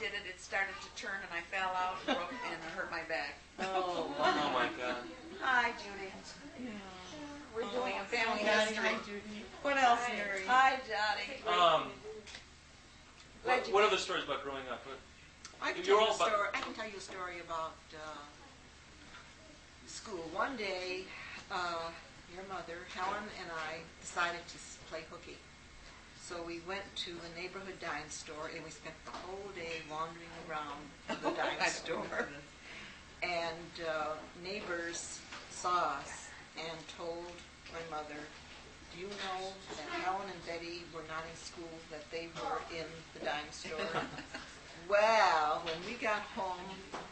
did it, it started to turn, and I fell out and hurt my back. Oh, wow. Oh my God. Hi, Judy. Yeah. We're doing a family Hi, history. Judy. What else, Mary? Hi, Johnny. What other stories about growing up? I can tell you a story about school. One day, your mother, Helen, and I decided to play hooky. So we went to the neighborhood dime store, and we spent the whole day wandering around the dime store. And neighbors saw us and told my mother, do you know that Helen and Betty were not in school, that they were in the dime store? Well, when we got home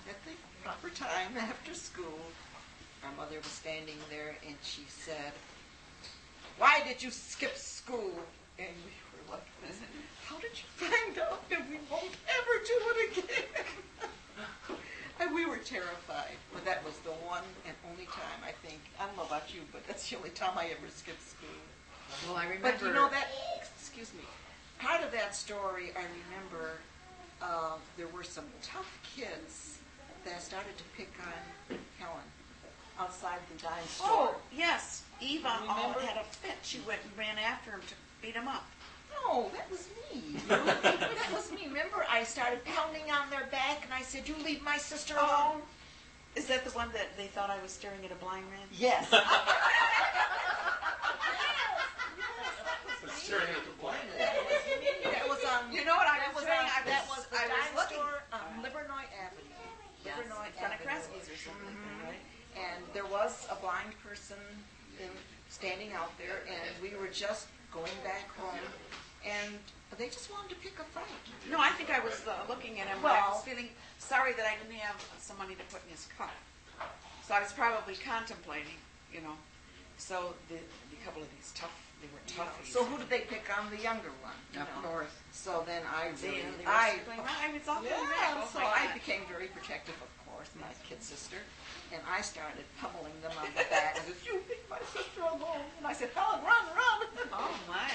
at the proper time after school, our mother was standing there and she said, why did you skip school? And we were like, how did you find out that we won't ever do it again? And we were terrified. But that was the one and only time, I think. I don't know about you, but that's the only time I ever skipped school. Well, I remember. But you know that, excuse me, part of that story, I remember there were some tough kids that started to pick on Helen outside the dime store. Oh, yes. Eva Remember? had a fit. She went and ran after him to beat him up. No, that was me. That was me. Remember, I started pounding on their back, and I said, you leave my sister alone? Is that the one that they thought I was staring at a blind man? Yes. Staring at the blind. That was on. You know what I was doing? That was the I was dime looking. store on Livernois Avenue. Yes, Livernois in front of Avenue. Kresge's or something like that, right? And there was a blind person standing out there, and we were just going back home, and they just wanted to pick a fight. No, I think I was looking at him. Well, I was feeling sorry that I didn't have some money to put in his car. So I was probably contemplating, you know. So the couple of these they were toughies. So who did they pick on? The younger one. Of course. So then I really, was all so I became very protective, of course, my kid sister, and I started pummeling them on the back. I said, you leave my sister alone. And I said, Helen, run, run. Oh, my.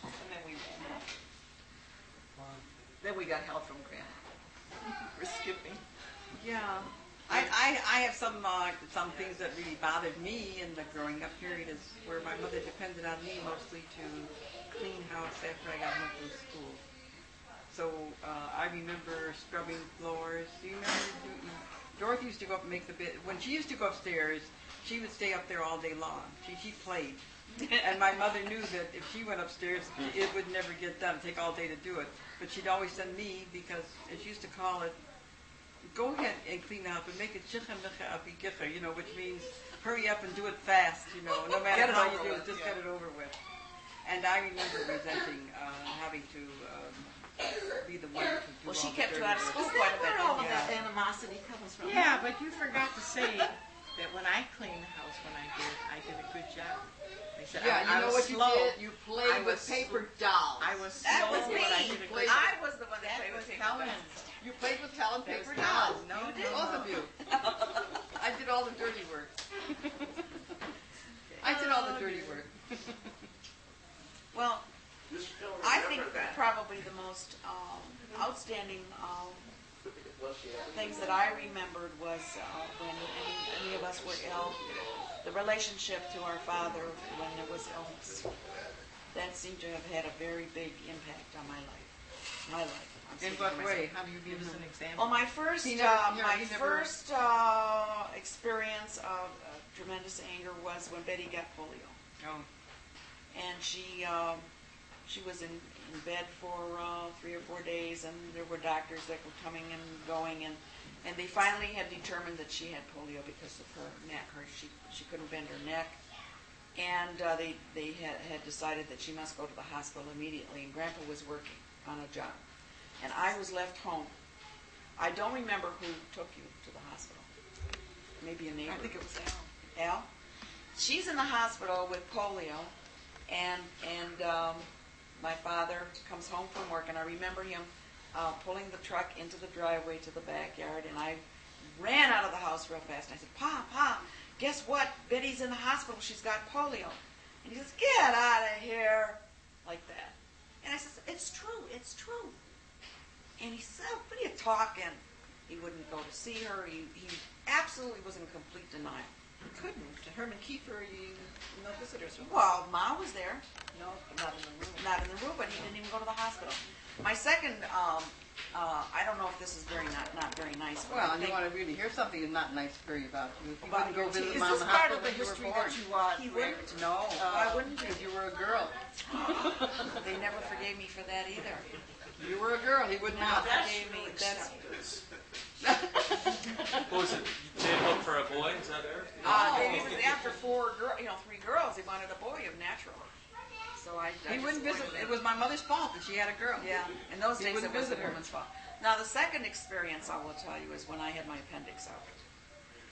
And then we ran off. Then we got help from Grandma for skipping. Yeah. I have some things that really bothered me in the growing up period is where my mother depended on me mostly to clean house after I got home from school. So I remember scrubbing floors. Do you remember? Dorothy used to go up and make the bed. When she used to go upstairs, she would stay up there all day long. She played. And my mother knew that if she went upstairs, it would never get done. It'd take all day to do it. But she'd always send me because, as she used to call it, go ahead and clean the house, but make it you know, which means hurry up and do it fast, you know, no matter how you do it, just get it over with. And I remember resenting having to be the one to do Well, she all the kept you dirty out of work. school quite a bit. Where all of that animosity comes from. Yeah, but you forgot to say that when I cleaned the house when I did a good job. I said, Yeah, I you know was what you slow. did? You played with paper dolls. I was slow, That was me. but I did a good I job. was the one that played with paper Helen. dolls. You played with Helen That paper was dolls. Helen. No, You did. no, Both no. of you. I did all the dirty work. I did all the dirty work. Well, I think probably the most outstanding things that I remembered was when any of us were ill, the relationship to our father when there was illness. That seemed to have had a very big impact on my life. In what way? How do you give us an example? Well, my first experience of tremendous anger was when Betty got polio. Oh. And she was in bed for 3 or 4 days, and there were doctors that were coming and going, and they finally had determined that she had polio because of her neck. She couldn't bend her neck, and they had decided that she must go to the hospital immediately, and Grandpa was working on a job, and I was left home. I don't remember who took you to the hospital. Maybe a neighbor. I think it was Al. Al? She's in the hospital with polio, and my father comes home from work, and I remember him pulling the truck into the driveway to the backyard, and I ran out of the house real fast, and I said, Pa, guess what? Betty's in the hospital. She's got polio. And he says, get out of here, like that. And I said, it's true. And he said, what are you talking? He wouldn't go to see her. He absolutely was in complete denial. Couldn't. Herman Kiefer, no visitors. Well, Ma was there. No, not in the room. Not in the room, but he didn't even go to the hospital. My second, I don't know if this is not very nice. But Well, I and you think want to really hear something that's not nice for you about you. If you About wouldn't go your visit teeth. mom Is in this the part hospital of the when you were history born. that you want? he wouldn't. No, Why wouldn't because you? you were a girl. They never forgave me for that either. You were a girl. He would not. Forgave me. That's What was it? Dave looked for a boy? Is that there? He was after three girls. He wanted a boy of natural. So I He wouldn't visit. disappointed It him. was my mother's fault that she had a girl. Yeah, in those He days it wouldn't was the visit her. woman's fault. Now the second experience I will tell you is when I had my appendix out.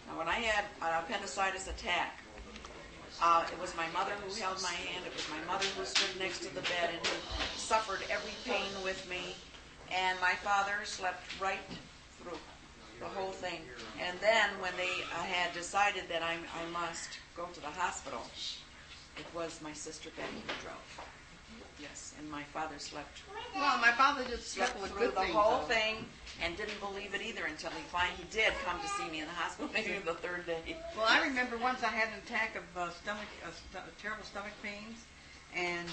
Now when I had an appendicitis attack, it was my mother who held my hand. It was my mother who stood next to the bed and who suffered every pain with me. And my father slept right through the whole thing. And then when they had decided that I must go to the hospital, it was my sister Betty who drove. Yes, and my father slept Well, my father just slept with through good the things. whole though. thing and didn't believe it either until he finally did come to see me in the hospital, maybe the third day. Well, I remember once I had an attack of terrible stomach pains, and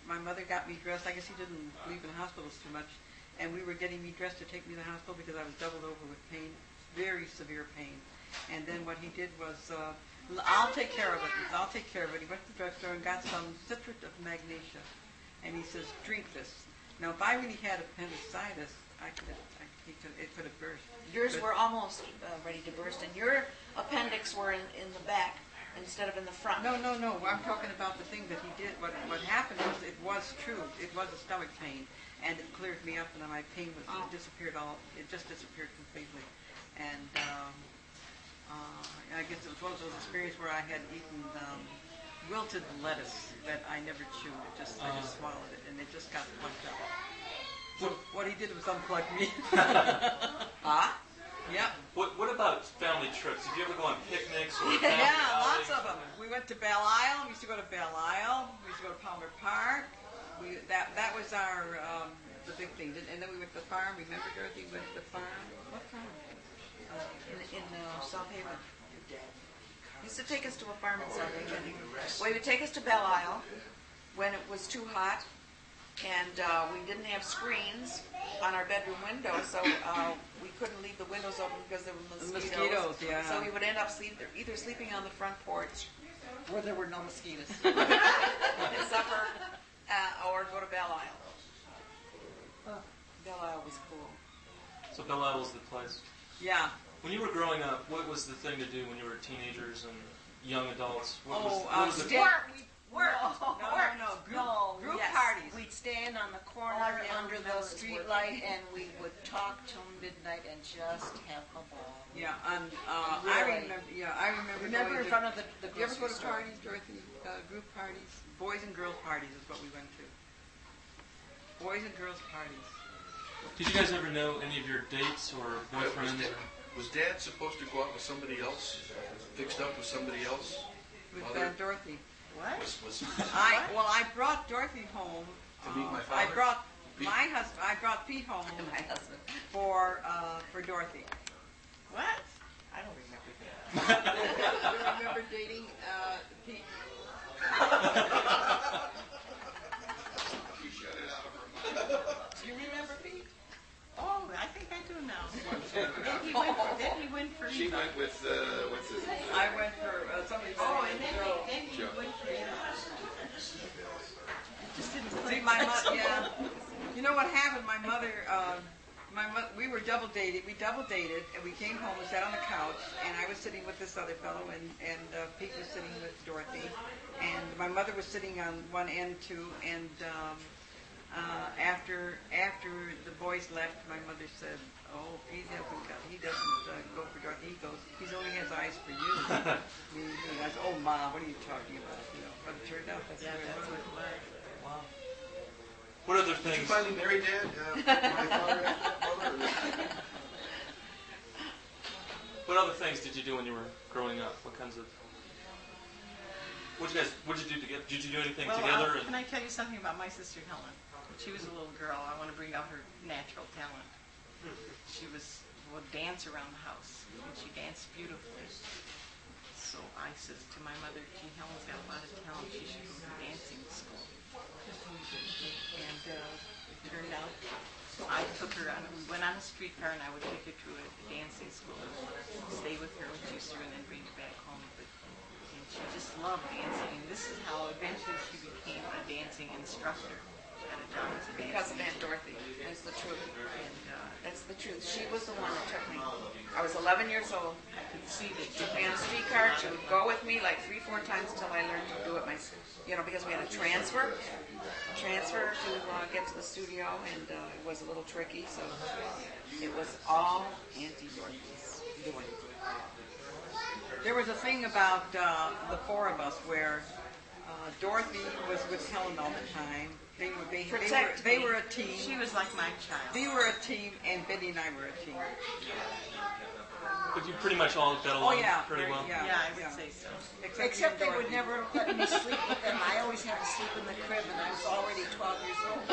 my mother got me dressed. I guess he didn't believe in hospitals too much, and we were getting me dressed to take me to the hospital because I was doubled over with pain, very severe pain. And then what he did was, I'll take care of it. I'll take care of it. He went to the drugstore and got some citrate of magnesia, and he says, drink this. Now, if I really had appendicitis, it could have burst. Yours But- were almost ready to burst, and your appendix were in the back instead of in the front. No. I'm talking about the thing that he did. What happened was, it was true. It was a stomach pain, and it cleared me up, and my pain was it disappeared all. It just disappeared completely. And I guess it was one of those experiences where I had eaten wilted lettuce that I never chewed. I just swallowed it, and it just got plucked up. So what he did was unplug me. Ah? Yep. What about family trips? Did you ever go on picnics or family Yeah, lots outings? of them. We went to Belle Isle. We used to go to Belle Isle. We used to go to Palmer Park. That was our the big thing. And then we went to the farm. Remember, Dorothy? We went to the farm. What farm? In South Haven. He used to take us to a farm in South Haven. Well, he would take us to Belle Isle when it was too hot, and we didn't have screens on our bedroom windows, so we couldn't leave the windows open because there were mosquitoes. Mosquitoes, yeah. So we would end up either sleeping on the front porch Where there were no mosquitoes. at supper, or go to Belle Isle. Belle Isle was cool. So Belle Isle was the place. Yeah. When you were growing up, what was the thing to do when you were teenagers and young adults? What was the Work. Group Yes. parties. We'd stand on the All I corner ever under remember the is street working. light, and we would talk till midnight and just have a ball. Yeah. And Really? I remember. Remember going in front of the Did you ever go grocery to store? parties, Dorothy? Group parties, boys and girls parties is what we went to. Boys and girls parties. Did you guys ever know any of your dates or boyfriends? Was Dad supposed to go out with somebody else? Fixed up with somebody else? With Mother? Dorothy. What? Was I brought Dorothy home. To meet my I father? brought Pete? my husband. I brought Pete home My husband. for Dorothy. What? I don't remember that. Do you remember dating Pete? Do you remember Pete? Oh, I think I do now. Then he went for She went with, what's his name? I went for somebody. Oh, and then he Joe. went for you. Just didn't See, click. my mother. Yeah. You know what happened? We were double dated. We double dated, and we came home and sat on the couch, and I was sitting with this other fellow, and Pete was sitting with Dorothy, and my mother was sitting on one end too, and after the boys left, my mother said, "Oh, Pete he doesn't go for Dorothy. He only has eyes for you." I said, "Oh, Ma, what are you talking about?" You know, but it turned out that's the way it was. Wow. What other Did you things? finally marry Dad? My father and mother? What other things did you do when you were growing up? What kinds of? What'd you do together? Did you do anything Well, together? can I tell you something about my sister Helen? she was a little girl. I want to bring out her natural talent. She would dance around the house, and she danced beautifully. So I said to my mother, gee, Helen's got a lot of talent. She should go to dancing school. And it turned out, so I took her on, we went on a streetcar, and I would take her to a dancing school, stay with her when she was through, and then bring her back home. And she just loved dancing. And this is how eventually she became a dancing instructor at a job as a Because of dancing Aunt Dorothy. That's the truth. And That's the truth. She was the one that took me. I was 11 years old. I could see that Took me on a streetcar. She would go with me like 3-4 times until I learned to do it myself. Because we had a transfer to get to the studio, and it was a little tricky. So it was all Auntie Dorothy's doing. There was a thing about the four of us where Dorothy was with Helen all the time. They were a team. she was like my child. They were a team, and Betty and I were a team. But you pretty much all got along pretty well. Yeah, Yeah, I would say so. Except they would never let me sleep with them. I always had to sleep in the crib, and I was already 12 years old.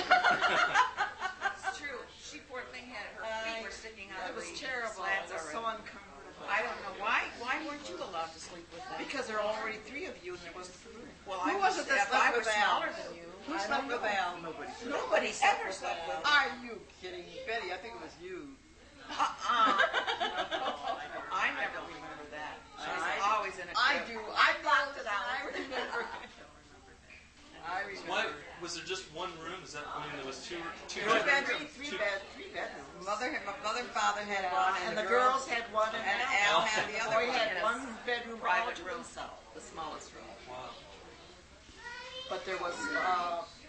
It's true. She, poor thing, had her feet were sticking out It of was the terrible. slats It was so already. uncomfortable. I don't know why. Why weren't you allowed to sleep with them? Because there are already 3 of you, and there wasn't room. Well, Who was it that if I slept was with Al? smaller than you. Who slept with Al? Nobody ever slept with. Are you kidding me? Betty, I think it was you. I never remember that. She was always in a I crib. do. I blocked it out. I remember. Why was there just one room? Is that there was two Three bedrooms? Three bedrooms. My mother and father had one, And the girls had one, and Al had the other boy one. had one bedroom all Private to room. himself. The smallest room. Wow. But there was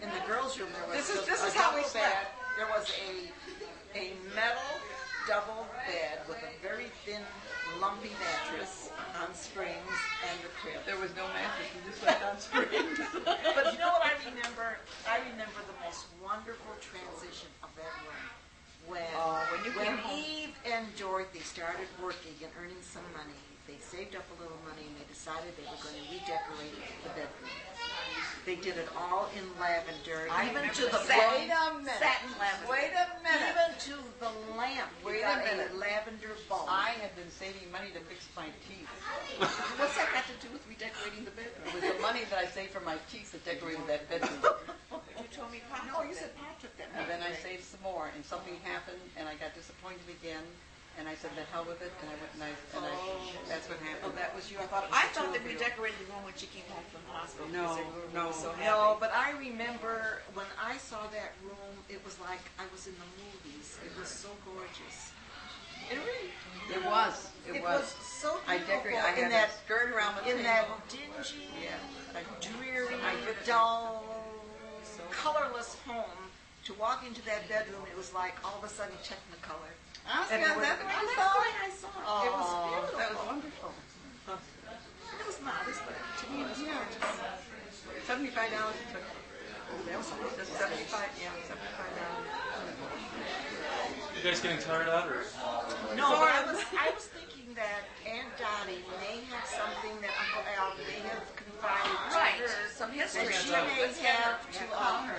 in the girls' room there was This a is how we double slept. bed. There was a metal double bed with a very thin, lumpy mattress on springs and the crib. There was no mattress. We just slept on springs. But you know what I remember? I remember the most wonderful transition of that room. When you came home. Eve and Dorothy started working and earning some money, they saved up a little money and they decided they were going to redecorate the bedroom. They did it all in lavender, I even remember to the satin. Wait a minute. Satin lavender. Wait a minute. even to the lamp. Wait We a got minute. lavender bulb. I have been saving money to fix my teeth. What's that got to do with redecorating the bedroom? It was the money that I saved for my teeth that decorated that bedroom. You told me Pop No, took you that. said Pat took that. And then I saved some more, and something happened, and I got disappointed again. And I said, the hell with it, and I went and I that's what Oh, happened. that was you. I thought it was I the thought two that we of you. decorated the room when she came home from the hospital. No, because everyone no. was so happy. No, but I remember when I saw that room, it was like I was in the movies. It was so gorgeous. It really, It was. it was so I beautiful decorated. I in had that a skirt around the in table. that dingy, Yeah. dreary, I did it. dull, colorless home. To walk into that bedroom, it was like all of a sudden Technicolor. That's And it was- what I that's saw. the way I saw it. It was beautiful. That was wonderful. It was modest, but to me it was gorgeous. $75 it took. That was a lot. Just $75. Yeah, $75. You guys getting tired out, or No, but I was thinking that Aunt Dottie may have something that Uncle Al may have confided to Right, her. some That history. she may have to offer.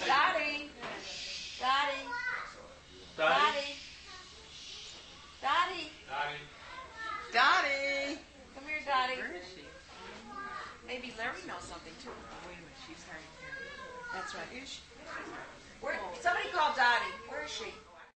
Dottie, Dottie, Dottie? Dottie, Dottie! come here, Dottie. Where is she? Maybe Larry knows something too. Wait a minute, she's hard of hearing. That's right. Where, somebody call Dottie. Where is she?